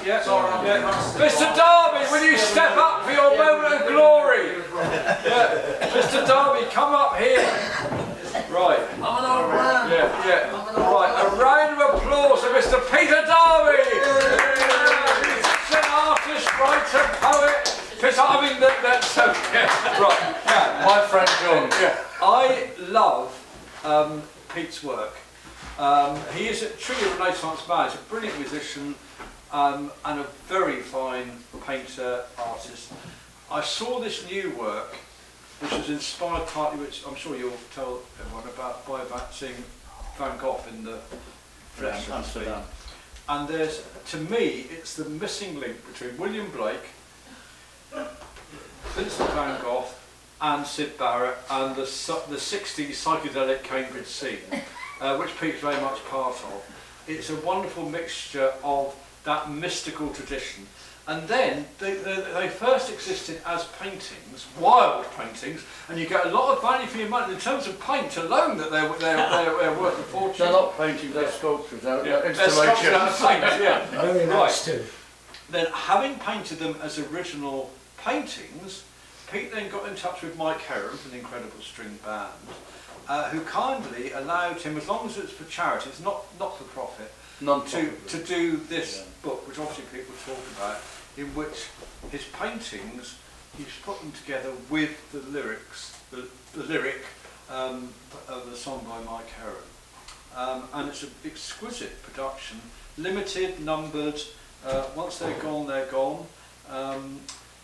Yeah. Mr. Darby, will you step up for your moment of glory? Yeah. Mr. Darby, come up here. Right. I'm an old man. Yeah. Right. A round of applause for Mr. Peter Darby. He's an artist, writer, poet. That's right. Yeah. My friend John. Yeah. I love Pete's work. He is a truly a Renaissance man. He's a brilliant musician and a very fine painter, artist. I saw this new work, which was inspired partly, which I'm sure you'll tell everyone about, by seeing Van Gogh in the flesh. Amsterdam. And there's, to me, it's the missing link between William Blake, Vincent van Gogh, and Syd Barrett, and the 60s psychedelic Cambridge scene, which Pete's very much part of. It's a wonderful mixture of that mystical tradition. And then they first existed as paintings, wild paintings, and you get a lot of value for your money in terms of paint alone. That they're worth a fortune. They're not paintings; they're sculptures. They're installations. They're sculptures out of paint. Yeah. Very nice too. Then, having painted them as original paintings, Pete then got in touch with Mike Heron from the Incredible String Band, who kindly allowed him, as long as it's for charity, it's not for profit, to do this book, which obviously people talk about, in which his paintings, he's put them together with the lyrics, the lyric of the song by Mike Heron. And it's an exquisite production, limited, numbered, once they're gone, they're gone.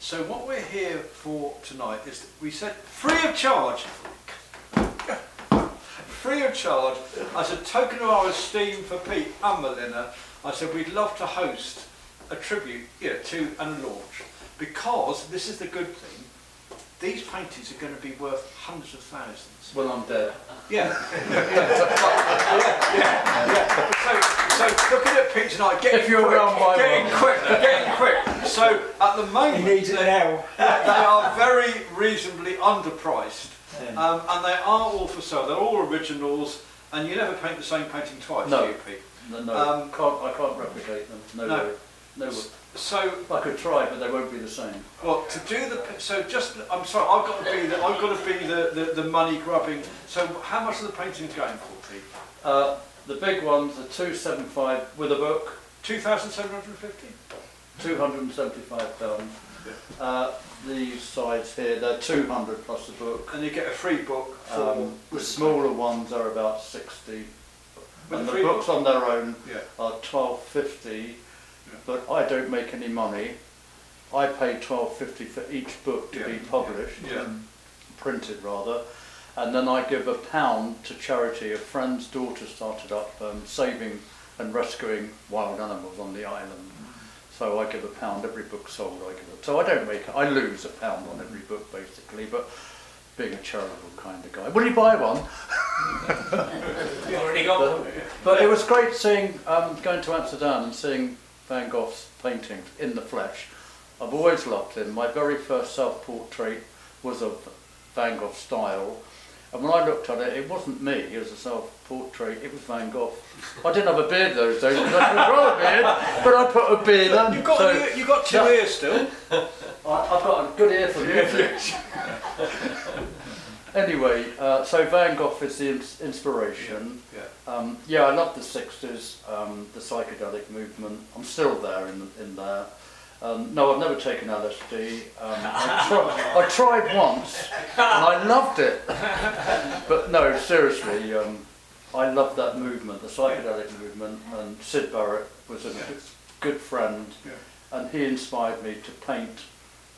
So what we're here for tonight is, we said, free of charge, as a token of our esteem for Pete and Melinda, I said we'd love to host a tribute to and a launch, because this is the good thing, these paintings are going to be worth hundreds of thousands. Well, I'm dead. Yeah. So looking at Pete tonight, getting quick. So at the moment, he needs it now. They are very reasonably underpriced, and they are all for sale. They're all originals, and you never paint the same painting twice, do you, Pete? No, I can't replicate them. No way. So I could try, but they won't be the same. Well, to do I'm sorry, I've got to be the money grubbing. So how much are the paintings going for, Pete? The big ones are £275 with a book. 2,750. £275. These sides here, they're 200 plus a book. And you get a free book. The smaller ones are about 60. With and the books book? on their own are £12.50. But I don't make any money. I pay £12.50 for each book to be published, printed rather, and then I give £1 to charity. A friend's daughter started up saving and rescuing wild animals on the island. So I give £1 every book sold. So I don't make it. I lose £1 on every book basically, but being a charitable kind of guy. Will you buy one? You've already got one. But it was great seeing, going to Amsterdam and seeing Van Gogh's paintings in the flesh. I've always loved him. My very first self-portrait was of Van Gogh style, and when I looked at it, it wasn't me as a self-portrait, it was Van Gogh. I didn't have a beard those days, because I could grow a beard, but I put a beard on. You've got two ears still. I've got a good ear for music. Anyway, so Van Gogh is the inspiration. I love the 60s, the psychedelic movement. I'm still there in there. No, I've never taken LSD. I tried once and I loved it. But no, seriously, I love that movement, the psychedelic movement, and Syd Barrett was a good friend, and he inspired me to paint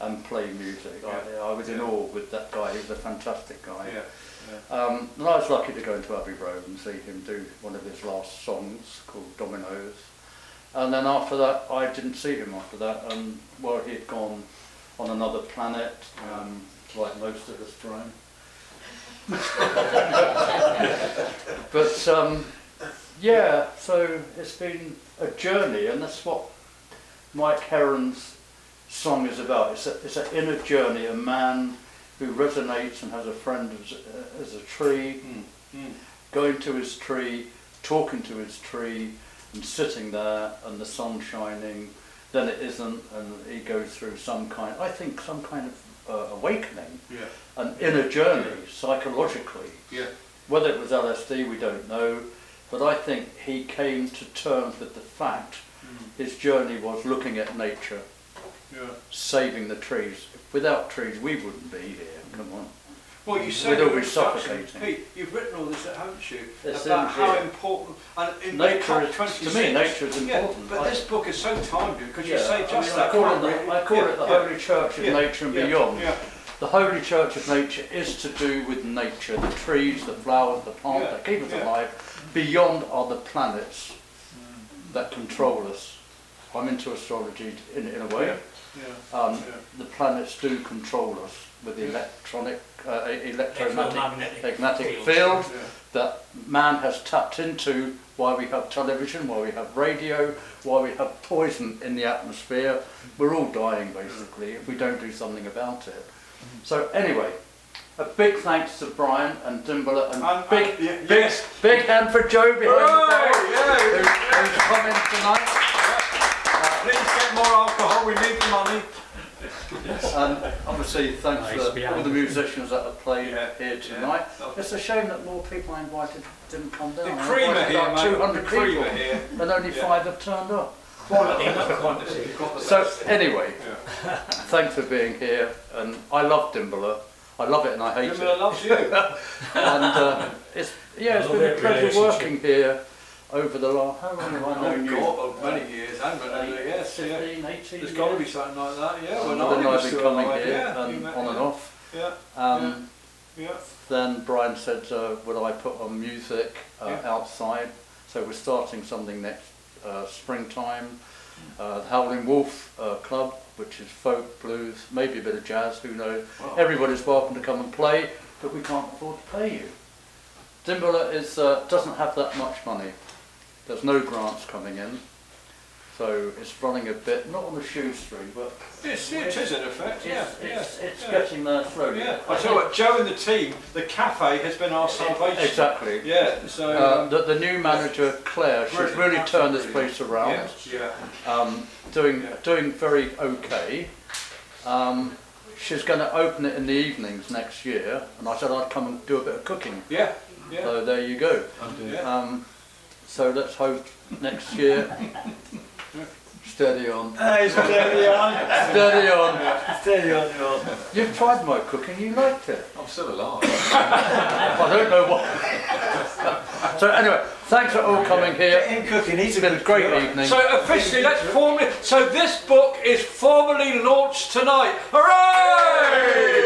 and play music. I was in awe with that guy. He was a fantastic guy. And I was lucky to go into Abbey Road and see him do one of his last songs called Dominoes. And then after that, I didn't see him after that. Well, he had gone on another planet, like most of us, Brian. But so it's been a journey, and that's what Mike Heron's song is about. It's an inner journey, a man who resonates and has a friend as a tree, going to his tree, talking to his tree, and sitting there, and the sun shining, then it isn't, and he goes through some kind of awakening, an inner journey psychologically. Whether it was LSD, we don't know, but I think he came to terms with the fact his journey was looking at nature, saving the trees. Without trees, we wouldn't be here. Come on. Well, you said we'd all be suffocating. Pete, you've written all this, haven't you? It's about how important and nature is, to me, nature is important. But this book is so timely because you say just that. I call it the Holy Church of Nature and Beyond. The Holy Church of Nature is to do with nature, the trees, the flowers, the plants that keep us alive. Beyond are the planets that control us. I'm into astrology in a way. The planets do control us with the electromagnetic field that man has tapped into, why we have television, why we have radio, why we have poison in the atmosphere. We're all dying basically if we don't do something about it. So anyway, a big thanks to Brian and Dimbola, and big hand for Joe behind the bar who's come in tonight. Please get more alcohol, we need the money. And obviously thanks for all the musicians that have played here tonight. It's a shame that more people I invited didn't come down. The creamer here, about 200 people, and only 5 have turned up. So anyway, thanks for being here, and I love Dimbola. I love it and I hate Dimbola it. loves you. And it's been a pleasure working here over the last, how long have I known you? Many years, yes. 15, 18 There's got to be something like that, When I've been coming here, and on and off. Then Brian said, would I put on music outside? So we're starting something next springtime. The Howling Wolf Club, which is folk, blues, maybe a bit of jazz, who knows. Wow. Everybody's welcome to come and play, but we can't afford to pay you. Dimbola doesn't have that much money. There's no grants coming in, so it's running a bit, not on the shoestring, but it is in effect. It's getting there slowly. I tell you what, Joe and the team, the cafe has been our salvation. Exactly. Yeah. So the new manager Claire, she's really turned this place around. Doing very okay. She's going to open it in the evenings next year, and I said I'd come and do a bit of cooking. So there you go. So let's hope next year. Steady on. Steady on. Steady on. Steady on. You've tried my cooking, you liked it. I'm still alive. I don't know what. So anyway, thanks for all coming here. In cooking, It's been a great evening. So officially, let's formally. So this book is formally launched tonight. Hooray!